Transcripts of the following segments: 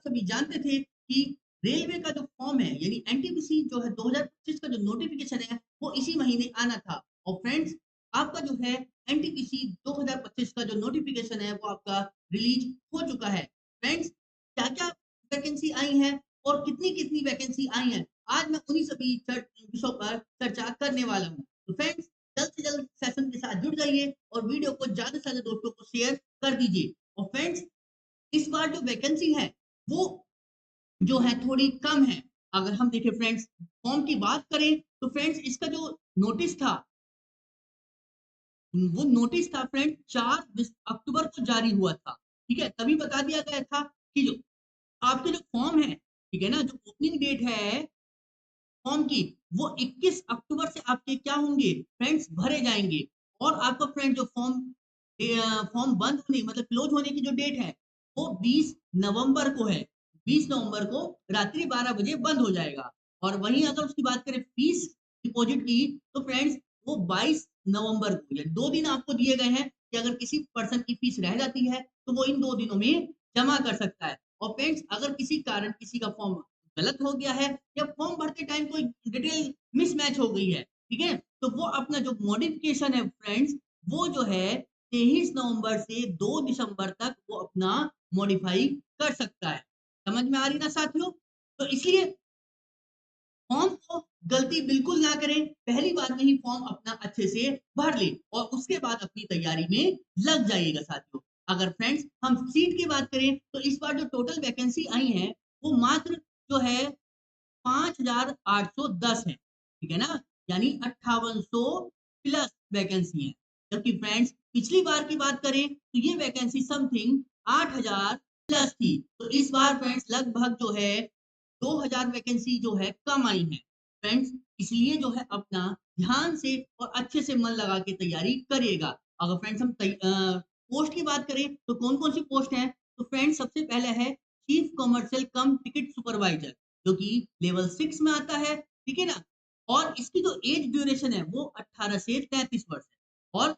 सभी जानते थे कि रेलवे का जो फॉर्म है यानी एनटीपीसी जो है 2025 का जो नोटिफिकेशन है वो इसी महीने आना था। और फ्रेंड्स आपका जो है एनटीपीसी 2025 का जो नोटिफिकेशन है वो आपका रिलीज हो चुका है। फ्रेंड्स क्या-क्या वैकेंसी आई है और कितनी-कितनी वैकेंसी आई है, आज मैं उन्हीं सभी विषयों पर चर्चा करने वाला हूँ। तो फ्रेंड्स जल्द से जल्द सेशन के साथ जुड़ जाइए और वीडियो को ज़्यादा से ज़्यादा दोस्तों को शेयर कर दीजिए। और फ्रेंड्स इस बार जो वैकेंसी है वो जो है थोड़ी कम है। अगर हम देखें फ्रेंड्स फॉर्म की बात करें तो फ्रेंड्स इसका जो नोटिस था वो नोटिस था फ्रेंड 4 अक्टूबर को जारी हुआ था। ठीक है, तभी बता दिया गया था कि जो आपके जो फॉर्म है, ठीक है ना, जो ओपनिंग डेट है फॉर्म की वो 21 अक्टूबर से आपके क्या होंगे फ्रेंड्स भरे जाएंगे। और आपका फ्रेंड जो फॉर्म बंद होने मतलब क्लोज होने की जो डेट है वो 20 नवंबर को है। 20 नवंबर को रात्रि 12 बजे बंद हो जाएगा। और वहीं अगर उसकी बात करें फीस डिपॉजिट की तो फ्रेंड्स वो 22 नवंबर को या 2 दिन आपको दिए गए हैं कि अगर किसी पर्सन की फीस रह जाती है तो वो इन 2 दिनों में जमा कर सकता है। और फ्रेंड्स अगर किसी कारण किसी का फॉर्म गलत हो गया है या फॉर्म भरते टाइम कोई डिटेल मिसमैच हो गई है, ठीक है, तो वो अपना जो मॉडिफिकेशन है फ्रेंड्स वो जो है 23 नवंबर से 2 दिसंबर तक वो अपना मॉडिफाई कर सकता है। समझ में आ रही ना साथियों? तो इसलिए फॉर्म को गलती बिल्कुल ना करें, पहली बार में ही फॉर्म अपना अच्छे से भर लें और उसके बाद अपनी तैयारी में लग जाइएगा साथियों। अगर फ्रेंड्स हम सीट की बात करें तो इस बार जो टोटल वैकेंसी आई है वो मात्र जो है 5,810 है, ठीक है ना? यानी 5800 प्लस वैकेंसी है। जबकि फ्रेंड्स पिछली बार की बात करें तो ये वैकेंसी समथिंग 8,000 प्लस थी। तो इस बार फ्रेंड्स लगभग जो है 2,000 वैकेंसी जो है कम आई है। फ्रेंड्स इसलिए जो है अपना ध्यान से और अच्छे से मन लगा के तैयारी करिएगा। अगर फ्रेंड्स हम पोस्ट की बात करें तो कौन-कौन सी पोस्ट है? तो फ्रेंड्स सबसे पहले है चीफ कमर्शियल कम टिकट सुपरवाइजर जो कि लेवल 6 में आता है, ठीक है ना? और इसकी जो एज ड्यूरेशन है वो 18 से 33 वर्ष है। और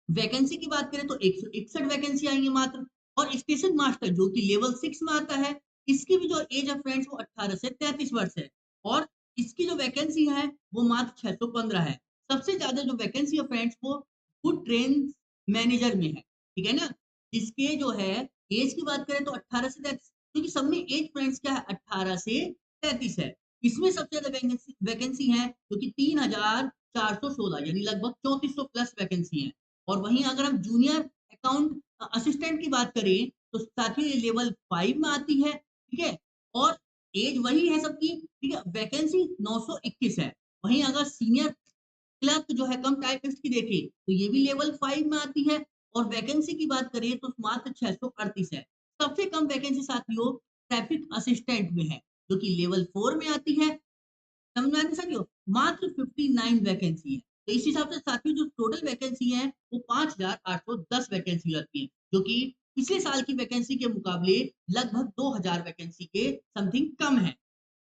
वैकेंसी की बात करें तो 161 वैकेंसी आई है मात्र। और स्टेशन मास्टर जो कि लेवल 6 में आता है, इसकी भी जो एज है फ्रेंड्स वो 18 से 33 वर्ष है। और इसकी जो वैकेंसी है वो मात्र 615 है। सबसे ज़्यादा जो वैकेंसी है फ्रेंड्स वो फूड ट्रेन मैनेजर में है, ठीक है ना? जिसके जो है एज की बात करें तो 18 से 33, क्योंकि सब में एज फ्रेंड्स क्या है 18 से 33 है। इसमें सबसे ज़्यादा वैकेंसी वैकेंसी है जो कि 3,416 यानी लगभग 3400 प्लस वैकेंसी है। और वहीं अगर हम जूनियर अकाउंट असिस्टेंट की बात करें तो साथियों ये लेवल 5 में आती है, ठीक है? और एज वही है सबकी, ठीक है? वैकेंसी 921 है। वहीं अगर सीनियर क्लर्क जो है कम टाइपिस्ट की देखें तो ये भी लेवल 5 में आती है। और वैकेंसी की बात करें तो मात्र 638 है। सबसे कम वैकेंसी साथियों ट्रैफिक असिस्टेंट में है जो कि लेवल 4 में आती है। समझ में आ रही है साथियों? मात्र 59 वैकेंसी है। तो इस हिसाब से साथियों जो टोटल वैकेंसी है वो 5,810 वैकेंसी लगती है, जो कि पिछले साल की वैकेंसी के मुकाबले लगभग 2,000 वैकेंसी के समथिंग कम है।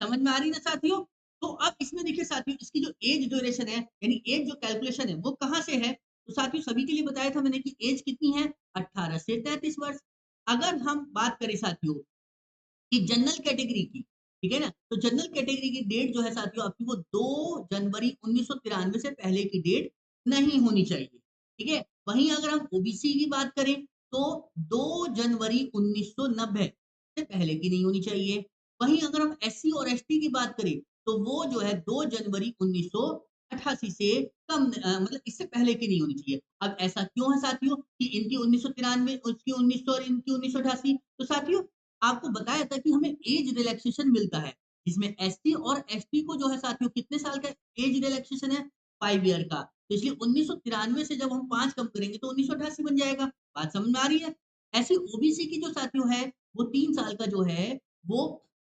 समझ में आ रही है ना साथियों? तो अब इसमें देखिए साथियों इसकी जो एज ड्यूरेशन है यानी एज जो कैलकुलेशन है वो कहाँ से है? तो साथियों सभी के लिए बताया था मैंने कि एज कितनी है? 18 से 33 वर्ष। अगर हम बात करें साथियों कि जनरल कैटेगरी की, ठीक है ना? तो जनरल कैटेगरी की डेट जो है साथियों आपकी वो 2 जनवरी 1993 से पहले की डेट नहीं होनी चाहिए, ठीक है? वहीं अगर हम ओबीसी की बात करें तो 2 जनवरी 1990 से पहले की नहीं होनी चाहिए। वहीं अगर हम एससी और एसटी की बात करें तो वो जो है 2 जनवरी 1988 से मतलब इससे पहले की नहीं होनी चाहिए। अब ऐसा क्यों है साथियों कि इनकी 1993 उसकी 1900 और इनकी 1988? तो साथियों आपको बताया था कि हमें एज रिलैक्सेशन मिलता है, जिसमें एससी और एसटी को जो है साथियों कितने साल का एज रिलैक्सेशन है? 5 ईयर का। तो इसलिए 1993 से जब हम 5 कम करेंगे तो 1988 बन जाएगा। बात समझ में आ रही है? ऐसे ओबीसी की जो साथियों है वो 3 साल का जो है वो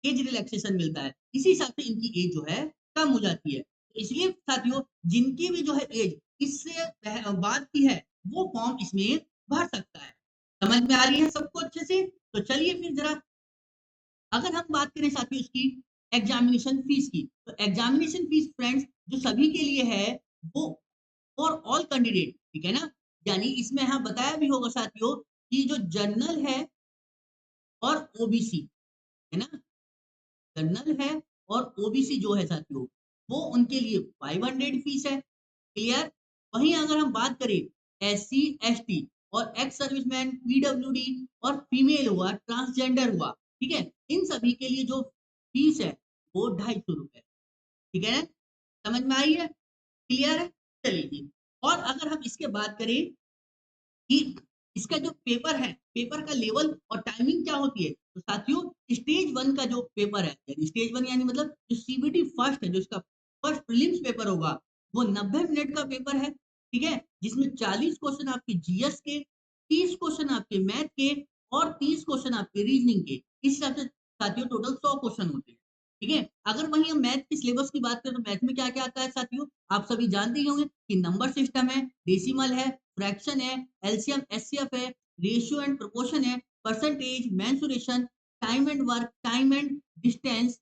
एज रिलैक्सेशन मिलता है। इसी हिसाब से इनकी एज जो है कम हो जाती है। तो इसलिए साथियों जिनकी भी जो है एज इससे बाद की है वो फॉर्म इसमें भर सकता है। समझ में आ रही है सबको अच्छे से? तो चलिए फिर जरा अगर हम बात करें साथियों इसकी एग्जामिनेशन फीस की तो एग्जामिनेशन फीस फ्रेंड्स जो सभी के लिए है वो फॉर ऑल कैंडिडेट, ठीक है ना? यानी इसमें हाँ बताया भी होगा साथियों कि जो जनरल है और ओबीसी, है ना, जनरल है और ओबीसी जो है साथियों, वो उनके लिए 500 फीस है। क्लियर? वहीं अगर हम बात करें एससी, एसटी और एक्स सर्विसमैन, पीडब्ल्यूडी और फीमेल हुआ, ट्रांसजेंडर हुआ, ठीक है? इन सभी के लिए जो फीस है वो 250 रुपए, ठीक है? समझ में आई है? क्लियर है? चलिए जी। और अगर हम इसके बात करें कि इसका जो पेपर है, पेपर का लेवल और टाइमिंग क्या होती है, तो साथियों स्टेज वन का जो पेपर है, यानी स्टेज वन यानी मतलब जो सीबीटी फर्स्ट है, जो इसका फर्स्ट प्रीलिम्स पेपर होगा, वो 90 मिनट का पेपर है, ठीक है, जिसमें 40 क्वेश्चन आपके जीएस के, 30 क्वेश्चन आपके मैथ के और 30 क्वेश्चन आपके रीजनिंग के। इस हिसाब से साथियों टोटल 100 क्वेश्चन होते हैं, ठीक है। अगर वहीं हम मैथ के सिलेबस की बात करें तो मैथ में क्या क्या आता है साथियों, आप सभी जानते ही होंगे कि नंबर सिस्टम है, डेसिमल है, फ्रैक्शन है, एलसीएम एचसीएफ है, रेशियो एंड प्रोपोर्शन है, percentage, mensuration, time and work, time and distance,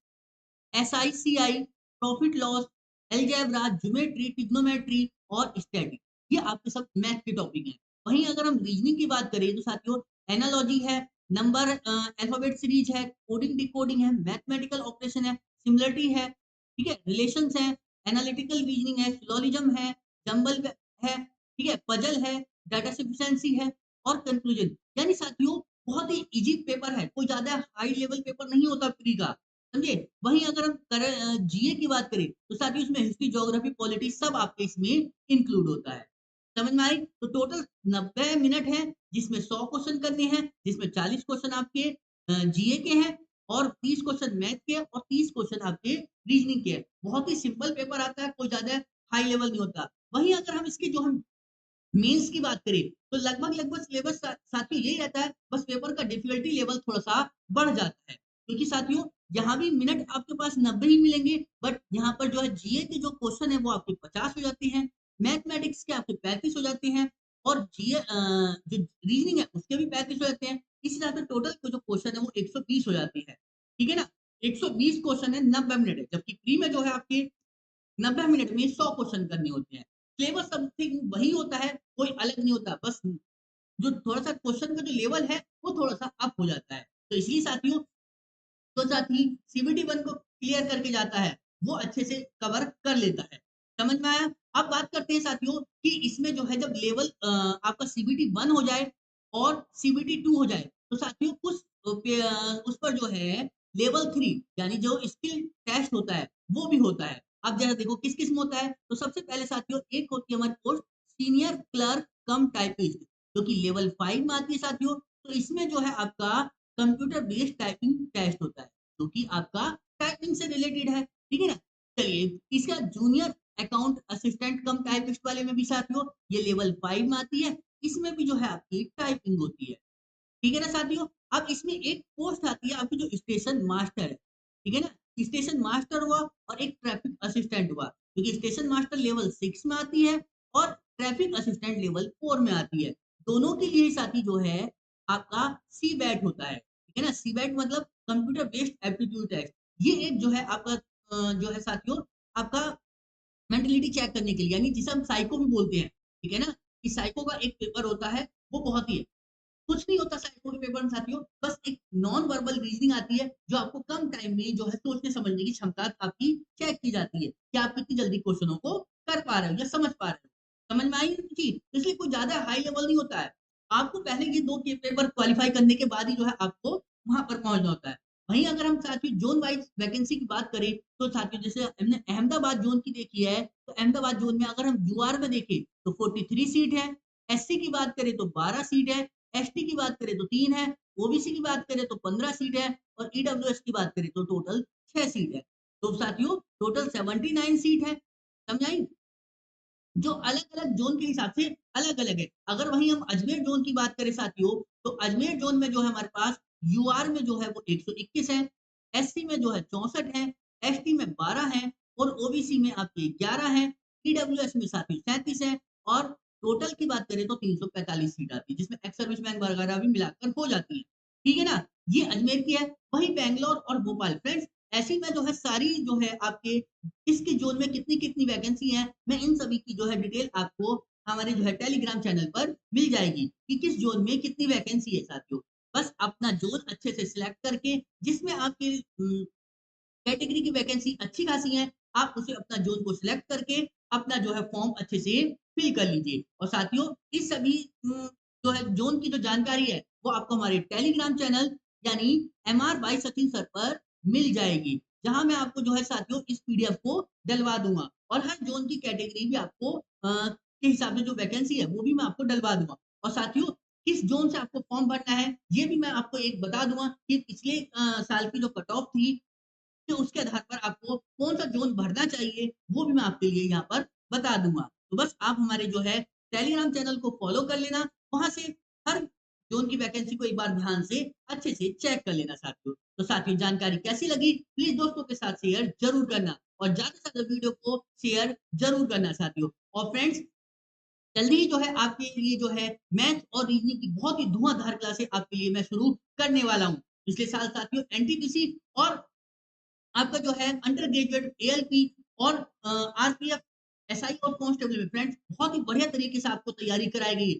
SI CI, profit loss, algebra, geometry, trigonometry और स्टैटिक। ये आपके सब मैथ के टॉपिक हैं। वहीं अगर हम रीजनिंग की बात करें तो साथियों एनालॉजी है, नंबर अल्फाबेट सीरीज है, कोडिंग डिकोडिंग है, मैथमेटिकल ऑपरेशन है, सिमिलरिटी है, ठीक है, रिलेशंस है, एनालिटिकल रीजनिंग है, सिलोजिज्म है, जंबल है, ठीक है, पजल है, डाटा सफिशिएंसी है और कंक्लूजन। यानी साथियों बहुत ही इजी पेपर है, कोई ज्यादा हाई लेवल पेपर नहीं होता प्री का, समझे। वहीं अगर हम करें जीए की बात करें तो साथियों इसमें हिस्ट्री, ज्योग्राफी, पॉलिटी सब आपके इसमें इंक्लूड होता है। समझ में आई? तो टोटल 90 मिनट है, जिसमें 100 क्वेश्चन करने हैं, जिसमें 40 क्वेश्चन आपके जीए के हैं और 30 क्वेश्चन मैथ के और 30 क्वेश्चन आपके रीजनिंग के हैं। बहुत ही सिंपल पेपर आता है, कोई ज्यादा हाई लेवल नहीं होता। वहीं अगर हम इसकी जो हम मेंस की बात करें तो लगभग लगभग सिलेबस साथियों यही रहता है, बस पेपर का डिफिकल्टी लेवल थोड़ा सा बढ़ जाता है, क्योंकि साथियों यहाँ भी मिनट आपके पास 90 ही मिलेंगे, बट यहाँ पर जो है जीए के जो क्वेश्चन है वो आपके 50 हो जाते हैं, मैथमेटिक्स के आपके 35 हो जाते हैं और जीए जो रीजनिंग है उसके भी 35 हो जाते हैं। इस हिसाब से टोटल जो क्वेश्चन है वो 120 हो जाती है, ठीक है ना। 120 क्वेश्चन है, 90 मिनट है, जबकि प्री में जो है आपके 90 मिनट में 100 क्वेश्चन करने होते हैं। सिलेबस समथिंग वही होता है, कोई अलग नहीं होता, बस जो थोड़ा-सा क्वेश्चन का जो लेवल है, वो थोड़ा-सा अप हो जाता है। तो इसलिए साथियों तो साथ ही सीबीटी 1 को क्लियर करके जाता है, वो अच्छे से कवर कर लेता है। समझ में आया? अब बात करते हैं साथियों कि इसमें जो है जब लेवल आपका सीबीटी 1 हो जाए और सीबीटी 2 हो जाए, तो साथियों उस पर जो है लेवल 3 यानी जो स्किल टेस्ट होता है, वो भी होता है। अब जरा देखो किस-किस में होता है? तो सबसे पहले साथियों एक होती है हमारी पोस्ट सीनियर क्लर्क कम टाइपिस्ट, जो कि लेवल 5 में आती है साथियों। तो इसमें जो है आपका कंप्यूटर बेस्ड टाइपिंग टेस्ट होता है, जो कि आपका टाइपिंग से रिलेटेड है, ठीक है ना। चलिए इसका जूनियर अकाउंट असिस्टेंट कम टाइपिस्ट वाले में भी साथियों ये लेवल 5 में आती है, इसमें भी जो है आपकी टाइपिंग होती है, ठीक है ना साथियों। अब इसमें एक पोस्ट आती है आपकी जो स्टेशन मास्टर है, ठीक है ना। स्टेशन मास्टर हुआ और एक ट्रैफिक असिस्टेंट हुआ, क्योंकि स्टेशन मास्टर लेवल 6 में आती है और ट्रैफिक असिस्टेंट लेवल 4 में आती है। दोनों के लिए साथी जो है आपका सी बैट होता है, ठीक है ना। सी बैट मतलब कंप्यूटर बेस्ड एप्टीट्यूड टेस्ट। ये एक जो है आपका जो है साथियों आपका मेंटलिटी चेक करने के लिए, यानी जिसे हम साइको भी बोलते हैं, ठीक है ना। कि साइको का एक पेपर होता है, वो बहुत ही कुछ नहीं होता साइको के पेपर में साथियों, बस एक नॉन वर्बल रीजनिंग आती है, जो आपको कम टाइम में जो है सोचने समझने की क्षमता आपकी चेक की जाती है कि आप कितनी जल्दी क्वेश्चनों को कर पा रहे हो या समझ पा रहे हो। समझ में आई ना चीज? तो इसलिए कोई ज्यादा हाई लेवल नहीं होता है, आपको पहले ये दो पेपर क्वालिफाई करने के बाद ही जो है आपको वहां पर पहुंचना होता है। वहीं अगर हम साथियों जोन वाइज वैकेंसी की बात करें तो साथियों जैसे हमने अहमदाबाद जोन की देखी है, तो अहमदाबाद जोन में अगर हम यूआर में देखें तो 43 सीट है, एससी की बात करें तो 12 सीट है, एसटी की बात करें तो 3 है, ओबीसी की बात करें तो 15 सीट है और ईडब्ल्यूएस की बात करें तो टोटल 6 सीट है। तो साथियों टोटल 79 सीट है। समझ आई? जो अलग-अलग जोन के हिसाब से अलग-अलग है। अगर वहीं हम अजमेर जोन की बात करें साथियों, तो अजमेर जोन में जो है हमारे पास यूआर में जो है वो 121 है, एससी में जो है 64 है, एसटी में 12 है और ओबीसी में आपके 11 है, ईडब्ल्यूएस में साथियों 37 है और टोटल की बात करें तो 345 सीट आती है, जिसमें एक्स सर्विसमैन वगैरह भी मिलाकर हो जाती है। ठीक है ना? ये अजमेर की है। वहीं बैंगलोर और भोपाल फ्रेंड्स ऐसी में जो है सारी जो है आपके किस-किस जोन में कितनी-कितनी वैकेंसी है, मैं इन सभी की जो है डिटेल आपको हमारे जो है टेलीग्राम चैनल पर मिल जाएगी कि किस जोन में कितनी वैकेंसी है साथियों। बस अपना जोन अच्छे से सिलेक्ट करके जिसमें आपकी कैटेगरी की वैकेंसी अच्छी खासी है, आप उसे अपना ज़ोन को सिलेक्ट करके अपना जो है फॉर्म अच्छे से फिल कर लीजिए। और साथियों इस सभी जो है ज़ोन की जो जानकारी है, वो आपको हमारे टेलीग्राम चैनल यानी एमआर बाय सचिन सर पर मिल जाएगी। जहाँ मैं आपको जो है साथियों इस पीडीएफ को डलवा दूँगा और हर ज़ोन की कैटेगरी भी आपको के हिसाब से जो वैकेंसी है, वो भी मैं आपको डलवा दूँगा। और साथियों किस ज़ोन से आपको फॉर्म भरना है, ये भी मैं आपको एक बता दूँगा कि पिछले साल की जो कट ऑफ थी कि उसके आधार पर आपको कौन-सा ज़ोन भरना चाहिए, वो भी मैं आपके लिए यहाँ पर बता दूँगा। तो बस आप हमारे जो है टेलीग्राम चैनल को फ़ॉलो कर लेना, वहाँ से हर ज़ोन की वैकेंसी को एक बार ध्यान से अच्छे से चेक कर लेना साथियों। तो साथियों जानकारी कैसी लगी? प्लीज़ दोस्तों के साथ शेयर ज़रूर करना और ज़्यादा से ज़्यादा वीडियो को शेयर ज़रूर करना साथियों। और फ्रेंड्स जल्दी ही जो है आपके लिए जो है मैथ और रीज़निंग की बहुत ही धुआँधार क्लासेस आपके लिए मैं शुरू करने वाला हूँ। पिछले साल साथियों एनटीपीसी और आपका जो है अंडर ग्रेजुएट एएलपी और आरपीएफ, एसआई और कांस्टेबल में फ्रेंड्स बहुत ही बढ़िया तरीके से आपको तैयारी कराई गई है।